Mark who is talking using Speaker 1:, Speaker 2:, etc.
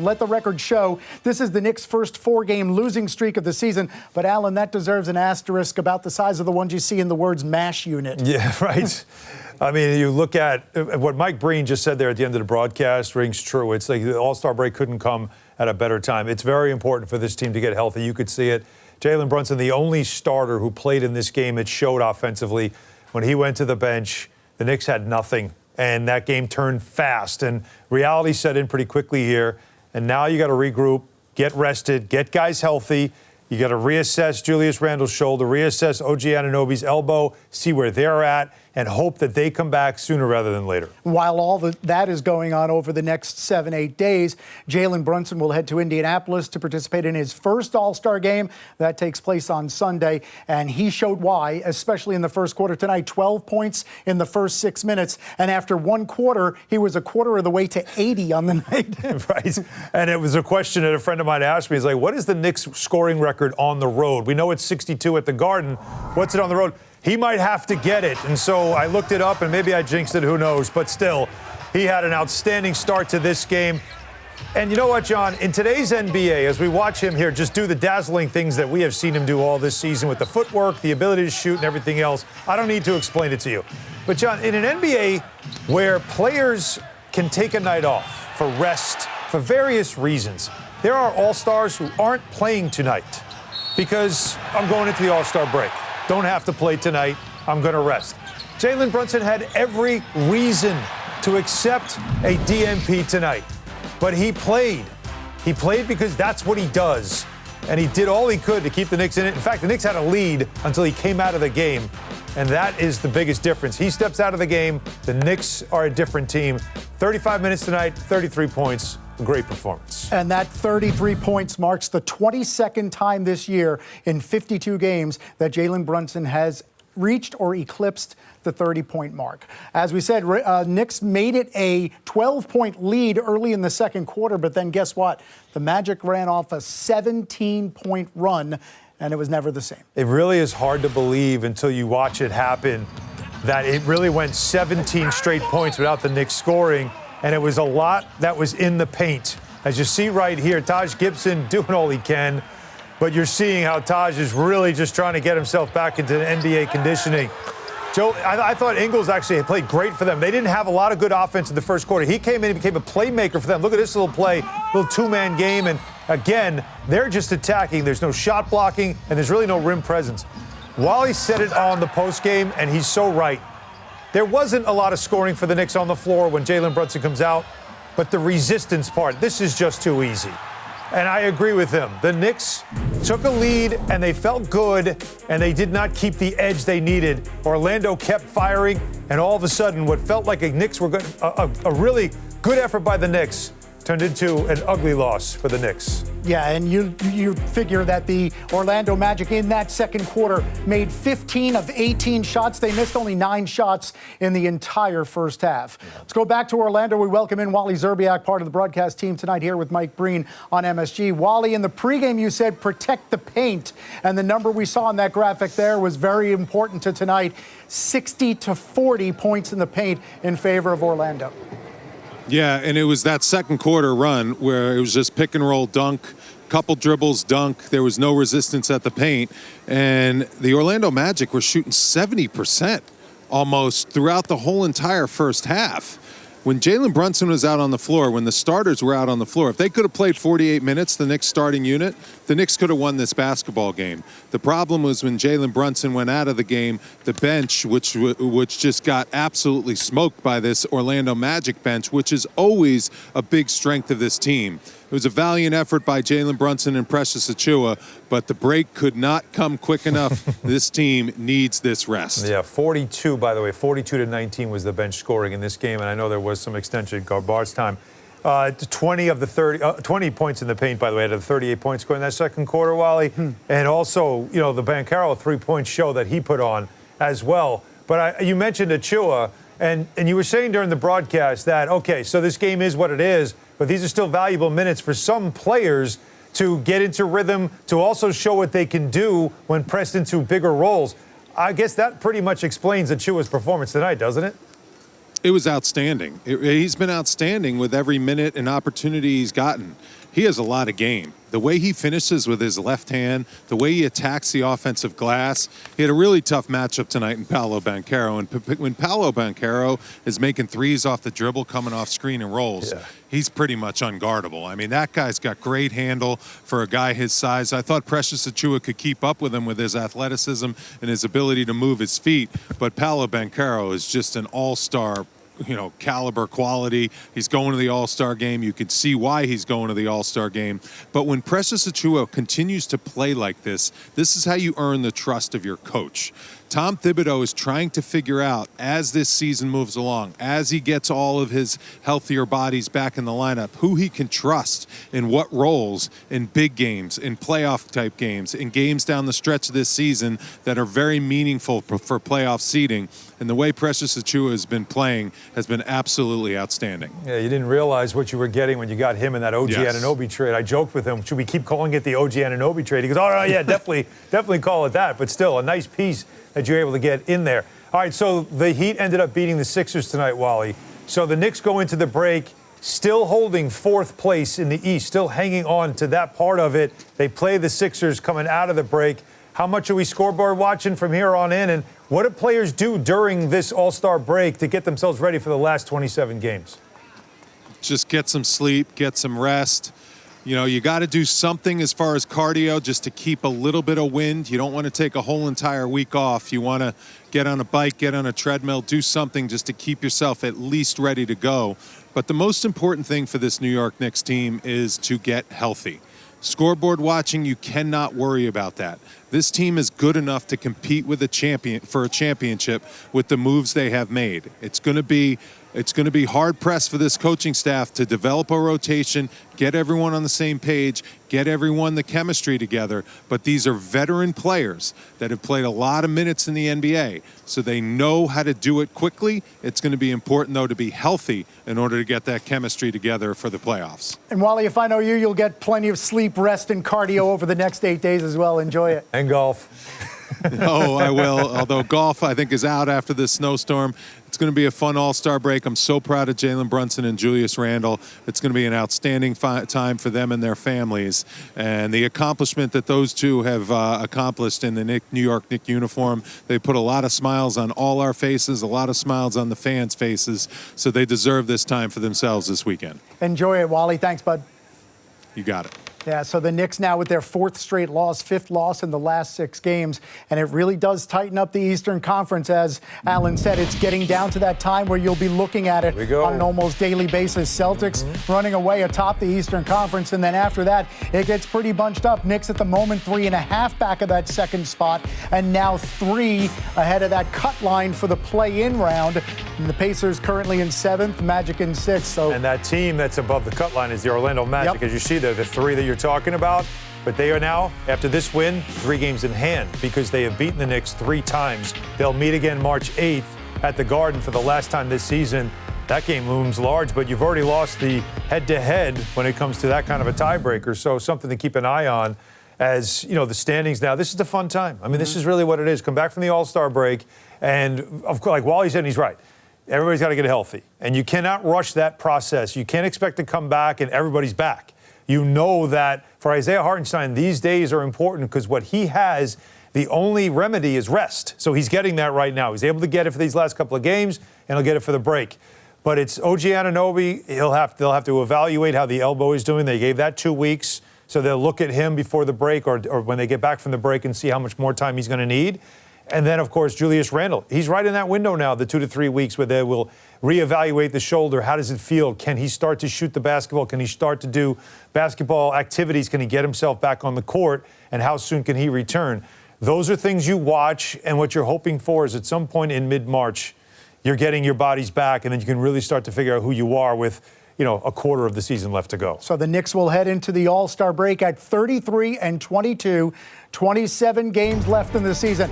Speaker 1: Let the record show this is the Knicks' first 4-game losing streak of the season. But, Alan, that deserves an asterisk about the size of the ones you see in the words MASH unit.
Speaker 2: Yeah, right. I mean, you look at what Mike Breen just said there at the end of the broadcast rings true. It's like the All-Star break couldn't come at a better time. It's very important for this team to get healthy. You could see it. Jalen Brunson, the only starter who played in this game, it showed offensively. When he went to the bench, the Knicks had nothing. And that game turned fast. And reality set in pretty quickly here. And now you got to regroup, get rested, get guys healthy. You got to reassess Julius Randle's shoulder, reassess OG Anunoby's elbow, see where they're at, and hope that they come back sooner rather than later.
Speaker 1: While all that is going on over the next 7-8 days, Jalen Brunson will head to Indianapolis to participate in his first All-Star game. That takes place on Sunday, and he showed why, especially in the first quarter tonight. 12 points in the first 6 minutes, and after one quarter, he was a quarter of the way to 80 on the night.
Speaker 2: Right, and it was a question that a friend of mine asked me. He's like, what is the Knicks scoring record on the road? We know it's 62 at the Garden. What's it on the road? He might have to get it. And so I looked it up, and maybe I jinxed it, who knows. But still, he had an outstanding start to this game. And you know what, John? In today's NBA, as we watch him here just do the dazzling things that we have seen him do all this season with the footwork, the ability to shoot, and everything else, I don't need to explain it to you. But, John, in an NBA where players can take a night off for rest for various reasons, there are all-stars who aren't playing tonight because I'm going into the All-Star break. Don't have to play tonight. I'm going to rest. Jalen Brunson had every reason to accept a DNP tonight, but he played. He played because that's what he does, and he did all he could to keep the Knicks in it. In fact, the Knicks had a lead until he came out of the game, and that is the biggest difference. He steps out of the game. The Knicks are a different team. 35 minutes tonight, 33 points. Great performance.
Speaker 1: And that 33 points marks the 22nd time this year in 52 games that Jalen Brunson has reached or eclipsed the 30-point mark. As we said, Knicks made it a 12-point lead early in the second quarter, but then guess what? The Magic ran off a 17-point run, and it was never the same.
Speaker 2: It really is hard to believe until you watch it happen that it really went 17 straight points without the Knicks scoring. And it was a lot that was in the paint. As you see right here, Taj Gibson doing all he can, but you're seeing how Taj is really just trying to get himself back into the NBA conditioning. Joe, I thought Ingles actually played great for them. They didn't have a lot of good offense in the first quarter. He came in and became a playmaker for them. Look at this little play, little two-man game, and again, they're just attacking. There's no shot blocking, and there's really no rim presence. Wally said it on the postgame, and he's so right. There wasn't a lot of scoring for the Knicks on the floor when Jalen Brunson comes out, but the resistance part, this is just too easy. And I agree with him. The Knicks took a lead, and they felt good, and they did not keep the edge they needed. Orlando kept firing, and all of a sudden, what felt like a really good effort by the Knicks turned into an ugly loss for the Knicks.
Speaker 1: Yeah, and you figure that the Orlando Magic in that second quarter made 15 of 18 shots. They missed only 9 shots in the entire first half. Let's go back to Orlando. We welcome in Wally Szczerbiak, part of the broadcast team tonight here with Mike Breen on MSG. Wally, in the pregame you said protect the paint, and the number we saw in that graphic there was very important to tonight. 60 to 40 points in the paint in favor of Orlando.
Speaker 3: Yeah, and it was that second quarter run where it was just pick and roll dunk, couple dribbles, dunk. There was no resistance at the paint. And the Orlando Magic were shooting 70% almost throughout the whole entire first half. When Jalen Brunson was out on the floor, when the starters were out on the floor, if they could have played 48 minutes, the Knicks starting unit, the Knicks could have won this basketball game. The problem was when Jalen Brunson went out of the game, the bench, which just got absolutely smoked by this Orlando Magic bench, which is always a big strength of this team. It was a valiant effort by Jalen Brunson and Precious Achiuwa, but the break could not come quick enough. This team needs this rest.
Speaker 2: Yeah, 42, by the way, 42 to 19 was the bench scoring in this game, and I know there was some extension garbage time. 20 of the 20 points in the paint, by the way, out of the 38 points scored in that second quarter, Wally. And also, you know, the Banchero three-point show that he put on as well. But you mentioned Achiuwa, and you were saying during the broadcast that, okay, so this game is what it is, but these are still valuable minutes for some players to get into rhythm, to also show what they can do when pressed into bigger roles. I guess that pretty much explains Achiuwa's performance tonight, doesn't it?
Speaker 3: It was outstanding. He's been outstanding with every minute and opportunity he's gotten. He has a lot of game. The way he finishes with his left hand, the way he attacks the offensive glass. He had a really tough matchup tonight in Paolo Banchero. And when Paolo Banchero is making threes off the dribble, coming off screen and rolls, he's pretty much unguardable. I mean, that guy's got great handle for a guy his size. I thought Precious Achiuwa could keep up with him with his athleticism and his ability to move his feet. But Paolo Banchero is just an all-star, caliber quality. He's going to the All-Star game. You can see why he's going to the All-Star game. But when Precious Achiuwa continues to play like this is how you earn the trust of your coach. Tom Thibodeau is trying to figure out, as this season moves along, as he gets all of his healthier bodies back in the lineup, who he can trust in what roles in big games, in playoff-type games, in games down the stretch of this season that are very meaningful for playoff seeding. And the way Precious Achiuwa has been playing has been absolutely outstanding.
Speaker 2: Yeah, you didn't realize what you were getting when you got him in that OG Anunoby trade. I joked with him, should we keep calling it the OG Anunoby trade? He goes, oh, no, yeah, definitely call it that. But still, a nice piece that you're able to get in there. All right, so the Heat ended up beating the Sixers tonight, Wally. So the Knicks go into the break still holding fourth place in the East, still hanging on to that part of it. They play the Sixers coming out of the break. How much are we scoreboard watching from here on in? And what do players do during this All-Star break to get themselves ready for the last 27 games?
Speaker 3: Just get some sleep, get some rest. You got to do something as far as cardio just to keep a little bit of wind. You don't want to take a whole entire week off. You want to get on a bike, get on a treadmill, do something just to keep yourself at least ready to go. But the most important thing for this New York Knicks team is to get healthy. Scoreboard watching, you cannot worry about that. This team is good enough to compete with a championship with the moves they have made. It's going to be hard pressed for this coaching staff to develop a rotation, get everyone on the same page, get everyone the chemistry together. But these are veteran players that have played a lot of minutes in the NBA, so they know how to do it quickly. It's going to be important, though, to be healthy in order to get that chemistry together for the playoffs.
Speaker 1: And Wally, if I know you, you'll get plenty of sleep, rest, and cardio over the next 8 days as well. Enjoy it.
Speaker 2: And golf.
Speaker 3: Oh, I will. Although golf, I think, is out after this snowstorm. It's going to be a fun all-star break. I'm so proud of Jalen Brunson and Julius Randle. It's going to be an outstanding time for them and their families. And the accomplishment that those two have accomplished in the New York Knicks uniform, they put a lot of smiles on all our faces, a lot of smiles on the fans' faces. So they deserve this time for themselves this weekend.
Speaker 1: Enjoy it, Wally. Thanks, bud.
Speaker 3: You got it.
Speaker 1: Yeah, so the Knicks now with their fourth straight loss, fifth loss in the last 6 games, and it really does tighten up the Eastern Conference. As Alan said, it's getting down to that time where you'll be looking at it on an almost daily basis. Celtics running away atop the Eastern Conference, and then after that, it gets pretty bunched up. Knicks at the moment 3.5 back of that second spot, and now 3 ahead of that cut line for the play-in round. And the Pacers currently in 7th, Magic in 6th. So,
Speaker 2: and that team that's above the cut line is the Orlando Magic. As you see there, the 3 that you're talking about. But they are now, after this win, 3 games in hand because they have beaten the Knicks 3 times. They'll meet again March 8th at the Garden for the last time this season. That game looms large, but you've already lost the head-to-head when it comes to that kind of a tiebreaker. So something to keep an eye on as, the standings now. This is the fun time. I mean, this is really what it is. Come back from the All-Star break. And, of course, like Wally said, and he's right. Everybody's got to get healthy. And you cannot rush that process. You can't expect to come back and everybody's back. You know that for Isaiah Hartenstein, these days are important because what he has, the only remedy is rest. So he's getting that right now. He's able to get it for these last couple of games, and he'll get it for the break. But it's OG Anunoby. They'll have to evaluate how the elbow is doing. They gave that 2 weeks, so they'll look at him before the break or when they get back from the break and see how much more time he's going to need. And then, of course, Julius Randle. He's right in that window now, the 2 to 3 weeks where they will reevaluate the shoulder. How does it feel? Can he start to shoot the basketball? Can he start to do basketball activities? Can he get himself back on the court? And how soon can he return? Those are things you watch, and what you're hoping for is at some point in mid-March, you're getting your bodies back, and then you can really start to figure out who you are with, a quarter of the season left to go. So the Knicks will head into the All-Star break at 33-22, 27 games left in the season.